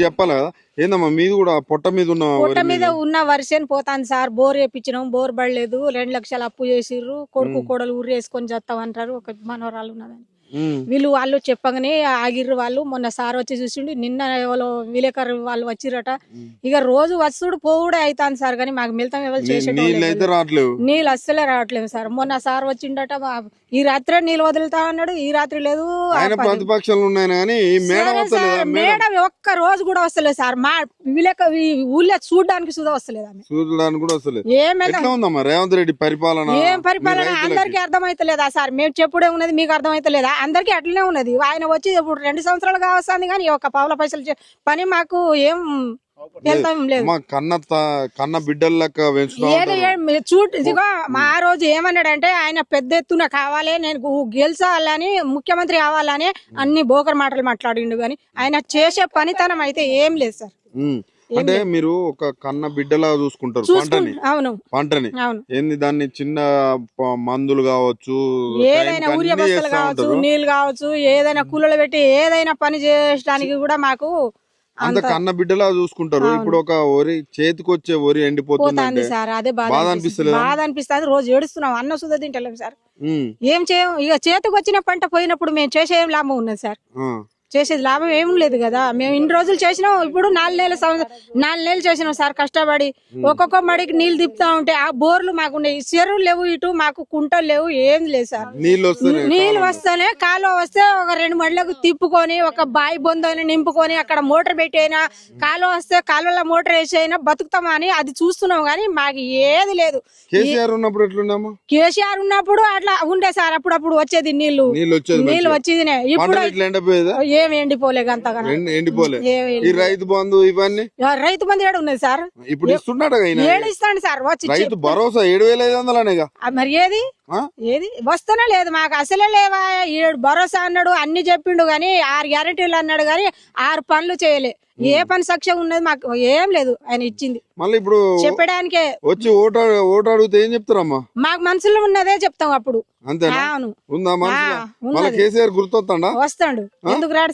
చెప్పాలి కదా ఏందమ్మా మీది కూడా పొట్ట మీద ఉన్న వర్షం పోతాను సార్. బోర్ వేయించినాం, బోర్ పడలేదు. 2 లక్షలు అప్పు చేసిర్రు. కొడుకు కోడలు ఊరు వేసుకొని చేస్తామంటారు. ఒక మనవరాలు ఉన్నదని వాళ్ళు చెప్పగానే ఆగిర్రు. వాళ్ళు మొన్న సార్ వచ్చి చూసిండు. నిన్న ఎవరో విలేకరు వాళ్ళు వచ్చిరట. ఇక రోజు వస్తుడు పోవుడే అవుతాను సార్. కానీ మాకు మిగతా ఎవరు చేసేటోళ్ళు నీళ్ళు అస్సలే రావట్లేదు సార్. మొన్న సార్ వచ్చిండట. ఈ రాత్రే నీళ్ళు వదులుతా అన్నాడు. ఈ రాత్రి లేదు. మేడం ఒక్క రోజు కూడా వస్తలేదు సార్. మా ఊళ్ళో చూడడానికి సుధా వస్తలేదు. రేవంత్ రెడ్డి పరిపాలన ఏం పరిపాలన అందరికి అర్థమైతలేదా సార్? మేము చెప్పుడే ఉన్నది మీకు అర్థమైతలేదా? అందరికి అట్లనే ఉన్నది. ఆయన వచ్చి ఇప్పుడు 2 సంవత్సరాలు కావస్తుంది కానీ ఒక పావుల పైసలు పని మాకు ఏం కన్న బిడ్డలక ఇదిగో ఆ రోజు ఏమన్నాడంటే ఆయన పెద్ద ఎత్తున కావాలి, నేను గెలిచాలని, ముఖ్యమంత్రి కావాలని అన్ని బోకర్ మాటలు మాట్లాడిండు. గాని ఆయన చేసే పనితనం అయితే ఏం లేదు సార్. అంటే మీరు ఒక కన్న బిడ్డలా చూసుకుంటారు పంటని. ఏంది దాన్ని చిన్న మందులు కావచ్చు, ఏదైనా ఊరియా బస్తలు కావచ్చు, నీళ్లు కావచ్చు, ఏదైనా కూలలు పెట్టి ఏదైనా పని చేయడానికి కూడా మాకు అంత కన్న బిడ్డలా చూసుకుంటారు. ఇప్పుడు ఒక వరి చేతికి వచ్చే వరి ఎండిపోతుంది సార్. అదే బాధ అనిపిస్తుంది. రోజు ఏడుస్తున్నాం. అన్న సుధా తింటలేము సార్. ఏం చేయం. ఇక చేతికి వచ్చిన పంట పోయినప్పుడు మేము చేసే ఏం లాభం ఉన్నది సార్? చేసేది లాభం ఏం లేదు కదా. మేము ఇన్ని రోజులు చేసినాం. ఇప్పుడు 4 నెలలు చేసినాం సార్ కష్టపడి. ఒక్కొక్క మడికి నీళ్లు తిప్పుతా ఉంటే ఆ బోర్లు మాకు చెరువులు లేవు, ఇటు మాకు కుంటలు లేవు, ఏం లేదు సార్. నీళ్లు వస్తేనే కాలువ వస్తే ఒక 2 మడులకు తిప్పుకొని ఒక బాయి బొందని నింపుకొని అక్కడ మోటార్ పెట్టి అయినా, కాలువ వస్తే కాలువలో మోటార్ వేసి అయినా బతుకుతామని అది చూస్తున్నాం. కానీ మాకు ఏది లేదు. కేసీఆర్ ఉన్నప్పుడు అట్లా ఉండే సార్. అప్పుడప్పుడు వచ్చేది నీళ్లు వచ్చేది. ఇప్పుడు ఏమి ఎండిపోలే అంతగా. రైతు బంధు ఇవన్నీ రైతు బంధు ఏడు ఉన్నది సార్. ఇప్పుడు ఇస్తున్నాడు ఇస్తాను సార్. వచ్చి రైతు భరోసా 7,500 మరి ఏది వస్తూనే లేదు మాకు. అసలే లేవా. 7 భరోసా అన్నాడు, అన్ని చెప్పిండు గాని 6 గ్యారెంటీలు అన్నాడు గాని 6 పనులు చేయలే. ఏ పని సఖ్యం ఉన్నది మాకు ఏం లేదు. ఆయన ఇచ్చింది మళ్ళీ ఇప్పుడు చెప్పడానికే. వచ్చి ఓటు అడిగితే ఏం చెప్తారమ్మా? మాకు మనసులో ఉన్నదే చెప్తాం అప్పుడు. అంతే. కేసీఆర్ గుర్తొస్తాడా? వస్తాడు. ఎందుకు రాడు?